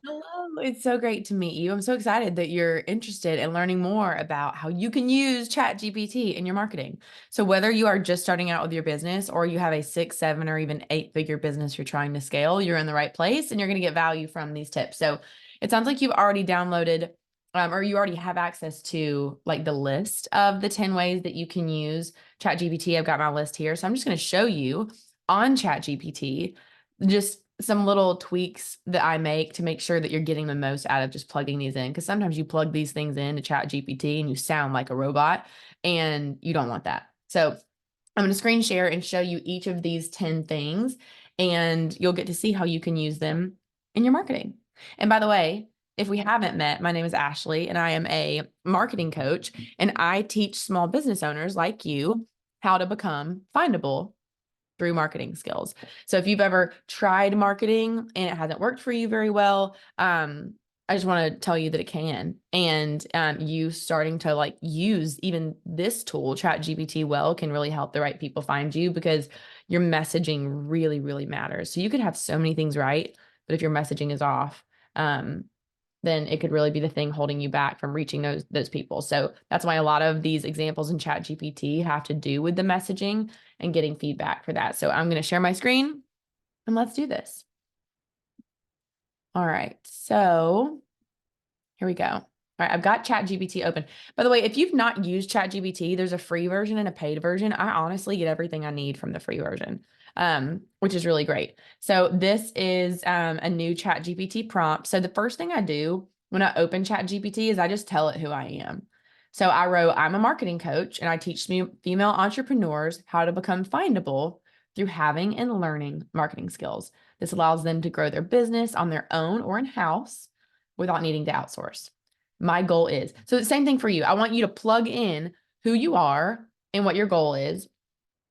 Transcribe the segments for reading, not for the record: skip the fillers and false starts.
Hello, it's so great to meet you. I'm so excited that you're interested in learning more about how you can use Chat GPT in your marketing. So, whether you are just starting out with your business or you have a six, seven, or even eight-figure business you're trying to scale, you're in the right place and you're going to get value from these tips. So, it sounds like you've already downloaded or you already have access to like the list of the 10 ways that you can use Chat GPT. I've got my list here. So, I'm just going to show you on Chat GPT just some little tweaks that I make to make sure that you're getting the most out of just plugging these in. Because sometimes you plug these things in to Chat GPT and you sound like a robot, and you don't want that. So I'm going to screen share and show you each of these 10 things, and you'll get to see how you can use them in your marketing. And by the way, if we haven't met, my name is Ashley, and I am a marketing coach, and I teach small business owners like you how to become findable through marketing skills. So if you've ever tried marketing and it hasn't worked for you very well, I just want to tell you that it can. And you starting to like use even this tool, Chat GPT, well, can really help the right people find you because your messaging really, really matters. So you could have so many things right, but if your messaging is off, then it could really be the thing holding you back from reaching those people. So that's why a lot of these examples in Chat GPT have to do with the messaging and getting feedback for that. So I'm going to share my screen and let's do this. All right. So here we go. All right, I've got Chat GPT open. By the way, if you've not used Chat GPT, there's a free version and a paid version. I honestly get everything I need from the free version, which is really great. So this is a new Chat GPT prompt. So the first thing I do when I open Chat GPT is I just tell it who I am. So I wrote, I'm a marketing coach and I teach female entrepreneurs how to become findable through having and learning marketing skills. This allows them to grow their business on their own or in-house without needing to outsource. My goal is, so the same thing for you. I want you to plug in who you are and what your goal is.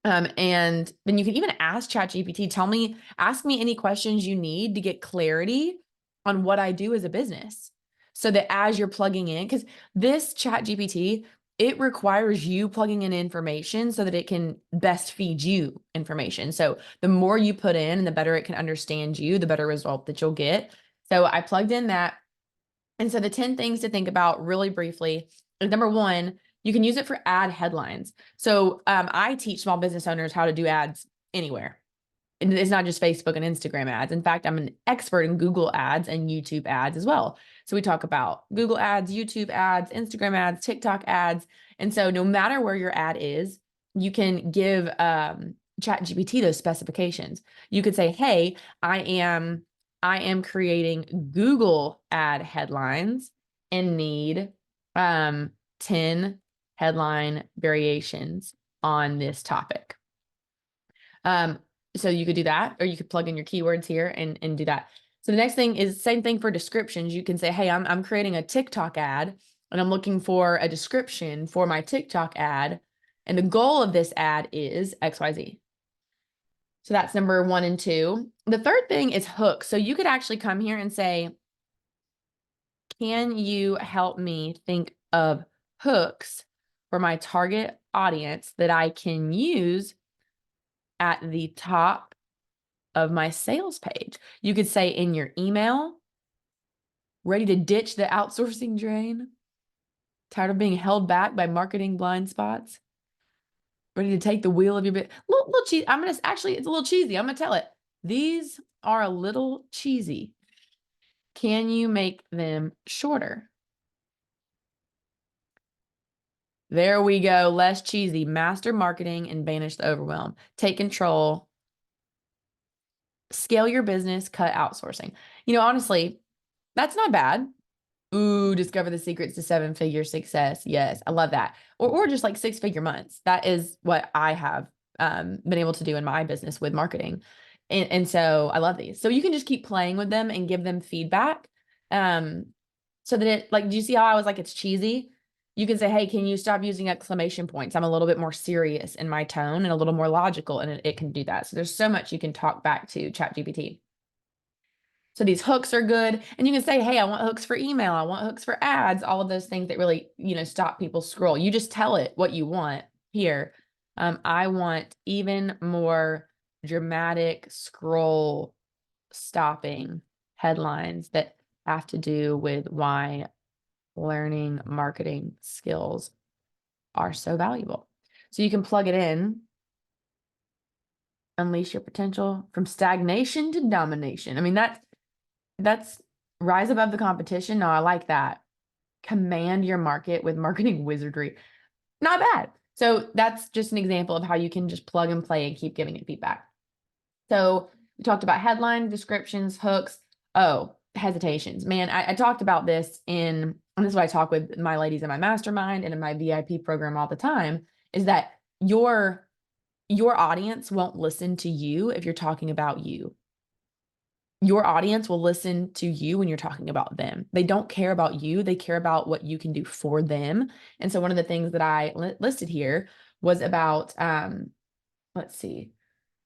And then you can even ask ChatGPT, ask me any questions you need to get clarity on what I do as a business. So that as you're plugging in, because this ChatGPT, it requires you plugging in information so that it can best feed you information. So the more you put in and the better it can understand you, the better result that you'll get. So I plugged in that. And so the 10 things to think about really briefly is number one, you can use it for ad headlines. So I teach small business owners how to do ads anywhere. And it's not just Facebook and Instagram ads. In fact, I'm an expert in Google ads and YouTube ads as well. So we talk about Google ads, YouTube ads, Instagram ads, TikTok ads. And so no matter where your ad is, you can give ChatGPT those specifications. You could say, hey, I am creating Google ad headlines and need 10 headline variations on this topic. So you could do that, or you could plug in your keywords here and do that. So the next thing is same thing for descriptions. You can say, hey, I'm creating a TikTok ad and I'm looking for a description for my TikTok ad. And the goal of this ad is XYZ. So that's number one and two. The third thing is hooks. So you could actually come here and say, can you help me think of hooks for my target audience that I can use at the top of my sales page? You could say in your email, ready to ditch the outsourcing drain, tired of being held back by marketing blind spots, ready to take the wheel of your bit. Little cheesy. It's a little cheesy. I'm gonna tell it. These are a little cheesy. Can you make them shorter? There we go. Less cheesy. Master marketing and banish the overwhelm. Take control. Scale your business, cut outsourcing. Honestly, that's not bad. Ooh, discover the secrets to seven-figure success. Yes, I love that. Or just like six-figure months. That is what I have been able to do in my business with marketing. And so I love these. So you can just keep playing with them and give them feedback. So that do you see how I was like, it's cheesy? You can say, hey, can you stop using exclamation points? I'm a little bit more serious in my tone and a little more logical, and it can do that. So there's so much you can talk back to ChatGPT. So these hooks are good. And you can say, hey, I want hooks for email. I want hooks for ads, all of those things that really, stop people scroll. You just tell it what you want here. I want even more dramatic scroll stopping headlines that have to do with why learning marketing skills are so valuable. So you can plug it in, unleash your potential from stagnation to domination. I mean, that's rise above the competition. No, I like that. Command your market with marketing wizardry. Not bad. So that's just an example of how you can just plug and play and keep giving it feedback. So we talked about headline, descriptions, hooks. Oh, hesitations. Man, I talked about this and this is what I talk with my ladies in my mastermind and in my VIP program all the time, is that your audience won't listen to you if you're talking about you. Your audience will listen to you when you're talking about them. They don't care about you. They care about what you can do for them. And so one of the things that I listed here was about, let's see,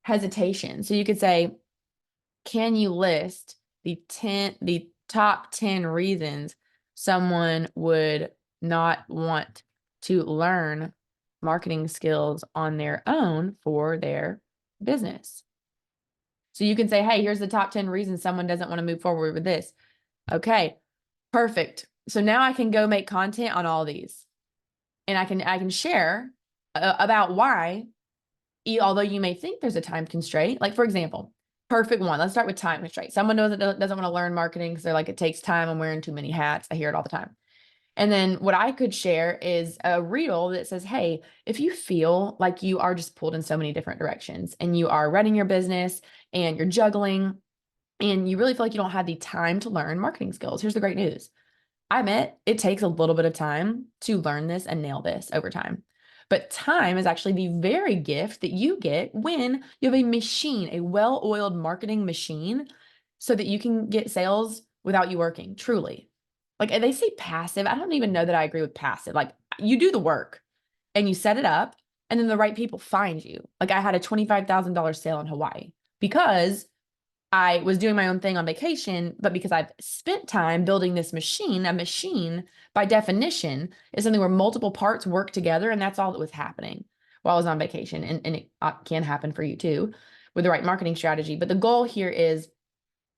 hesitation. So you could say, can you list the top 10 reasons someone would not want to learn marketing skills on their own for their business? So you can say, hey, here's the top 10 reasons someone doesn't want to move forward with this. Okay, perfect. So now I can go make content on all these and I can share about why, although you may think there's a time constraint, like for example, perfect one. Let's start with time constraint. Someone doesn't want to learn marketing because they're like, it takes time. I'm wearing too many hats. I hear it all the time. And then what I could share is a reel that says, hey, if you feel like you are just pulled in so many different directions and you are running your business and you're juggling and you really feel like you don't have the time to learn marketing skills, here's the great news. I admit it takes a little bit of time to learn this and nail this over time. But time is actually the very gift that you get when you have a machine, a well-oiled marketing machine, so that you can get sales without you working, truly. Like they say passive. I don't even know that I agree with passive. Like you do the work and you set it up and then the right people find you. Like I had a $25,000 sale in Hawaii because I was doing my own thing on vacation, but because I've spent time building this machine, a machine by definition is something where multiple parts work together. And that's all that was happening while I was on vacation. And it can happen for you too with the right marketing strategy. But the goal here is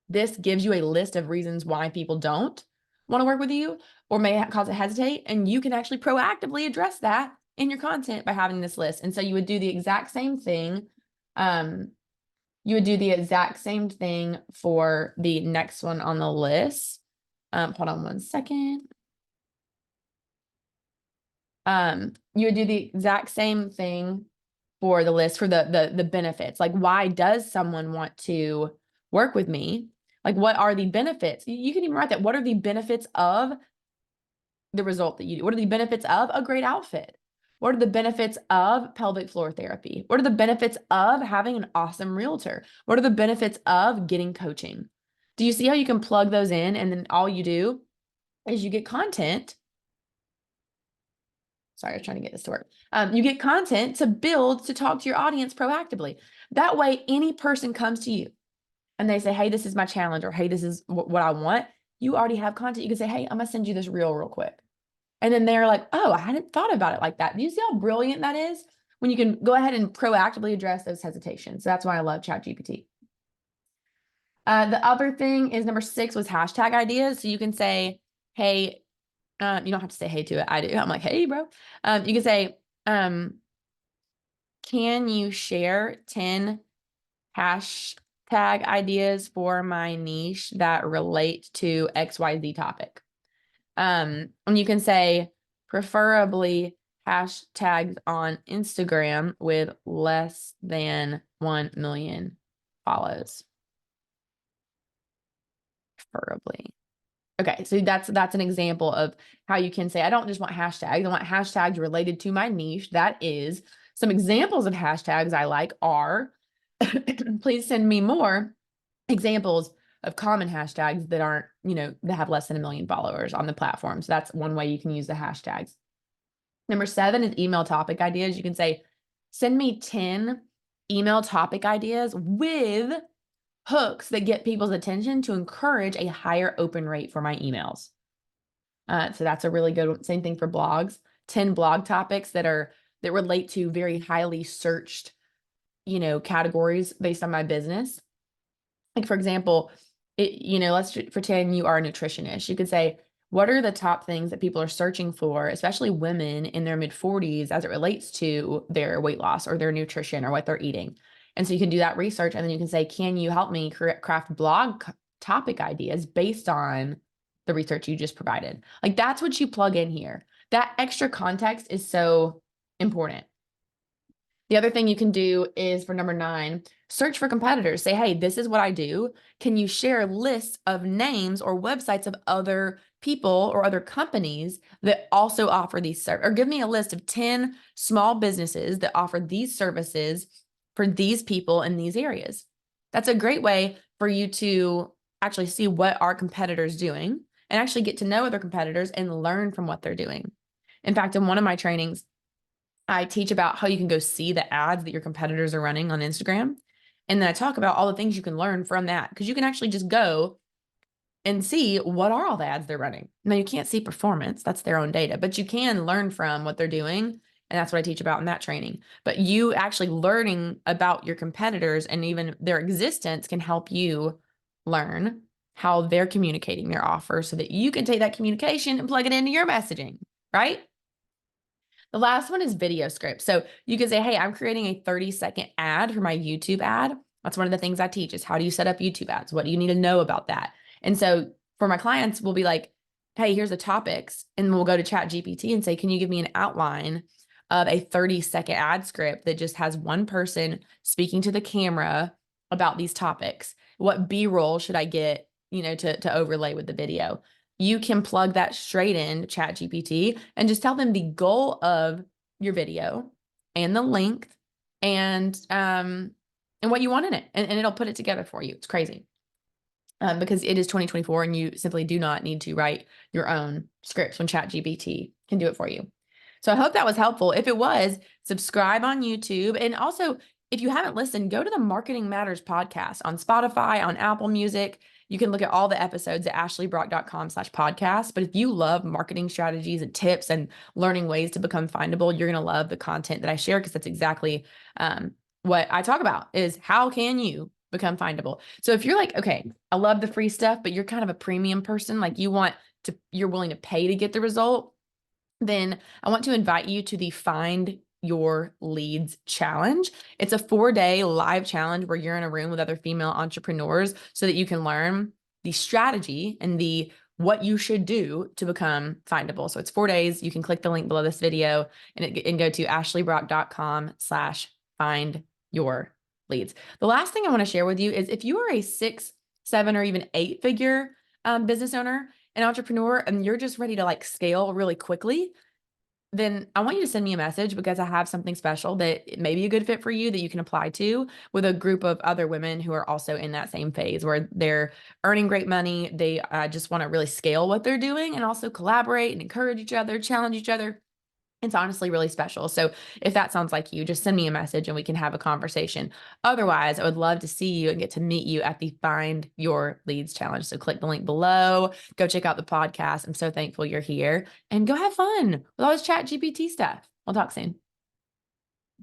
this gives you a list of reasons why people don't want to work with you or may cause it hesitate. And you can actually proactively address that in your content by having this list. And so you would do the exact same thing. You would do the exact same thing for the next one on the list. Hold on one second. You would do the exact same thing for the list for the benefits. Like, why does someone want to work with me? Like, what are the benefits? You can even write that. What are the benefits of the result that you do? What are the benefits of a great outfit? What are the benefits of pelvic floor therapy? What are the benefits of having an awesome realtor? What are the benefits of getting coaching? Do you see how you can plug those in and then all you do is you get content? Sorry, I was trying to get this to work. You get content to build, to talk to your audience proactively. That way, any person comes to you and they say, hey, this is my challenge, or hey, this is what I want. You already have content. You can say, hey, I'm going to send you this reel real quick. And then they're like, oh, I hadn't thought about it like that. Do you see how brilliant that is? When you can go ahead and proactively address those hesitations. So that's why I love Chat GPT. The other thing is number 6 was hashtag ideas. So you can say, hey, you don't have to say hey to it. I do. I'm like, hey, bro. You can say, can you share 10 hashtag ideas for my niche that relate to XYZ topic? And you can say preferably hashtags on Instagram with less than 1 million follows. Preferably. Okay, so that's an example of how you can say, I don't just want hashtags. I want hashtags related to my niche. That is some examples of hashtags I like are, please send me more examples of common hashtags that aren't, that have less than 1 million followers on the platform. So that's one way you can use the hashtags. Number 7 is email topic ideas. You can say, send me 10 email topic ideas with hooks that get people's attention to encourage a higher open rate for my emails. So that's a really good one. Same thing for blogs. 10 blog topics that relate to very highly searched, categories based on my business. Like for example, let's pretend you are a nutritionist. You could say, what are the top things that people are searching for, especially women in their mid 40s, as it relates to their weight loss or their nutrition or what they're eating? And so you can do that research, and then you can say, can you help me craft blog topic ideas based on the research you just provided? Like, that's what you plug in here. That extra context is so important. The other thing you can do is, for number 9, search for competitors. Say, hey, this is what I do. Can you share lists of names or websites of other people or other companies that also offer these services? Or give me a list of 10 small businesses that offer these services for these people in these areas. That's a great way for you to actually see what our competitors doing and actually get to know other competitors and learn from what they're doing. In fact, in one of my trainings, I teach about how you can go see the ads that your competitors are running on Instagram. And then I talk about all the things you can learn from that, because you can actually just go and see what are all the ads they're running. Now, you can't see performance, that's their own data, but you can learn from what they're doing. And that's what I teach about in that training. But you actually learning about your competitors and even their existence can help you learn how they're communicating their offer so that you can take that communication and plug it into your messaging, right? The last one is video script. So you can say, hey, I'm creating a 30-second ad for my YouTube ad. That's one of the things I teach, is how do you set up YouTube ads? What do you need to know about that? And so for my clients, we'll be like, hey, here's the topics. And we'll go to Chat GPT and say, can you give me an outline of a 30-second ad script that just has one person speaking to the camera about these topics? What B-roll should I get, to overlay with the video? You can plug that straight in Chat GPT and just tell them the goal of your video and the length and what you want in it, and it'll put it together for you. It's crazy. Because it is 2024 and you simply do not need to write your own scripts when Chat GPT can do it for you. So I hope that was helpful. If it was, subscribe on YouTube. And also, if you haven't listened, go to the Marketing Matters podcast on Spotify, on Apple Music. You can look at all the episodes at ashleybrock.com/podcast. But if you love marketing strategies and tips and learning ways to become findable, you're going to love the content that I share, because that's exactly what I talk about, is how can you become findable. So if you're like, okay, I love the free stuff, but you're kind of a premium person, like you're willing to pay to get the result, then I want to invite you to the Find Your Leads Challenge. It's a 4-day live challenge where you're in a room with other female entrepreneurs so that you can learn the strategy and what you should do to become findable. So it's 4 days. You can click the link below this video and go to ashleybrock.com/find your leads. The last thing I want to share with you is, if you are a 6, 7, or even 8-figure business owner, an entrepreneur, and you're just ready to scale really quickly, then I want you to send me a message, because I have something special that may be a good fit for you that you can apply to with a group of other women who are also in that same phase where they're earning great money. They just want to really scale what they're doing and also collaborate and encourage each other, challenge each other. It's honestly really special. So if that sounds like you, just send me a message and we can have a conversation. Otherwise, I would love to see you and get to meet you at the Find Your Leads Challenge. So click the link below, go check out the podcast. I'm so thankful you're here, and go have fun with all this Chat GPT stuff. We'll talk soon.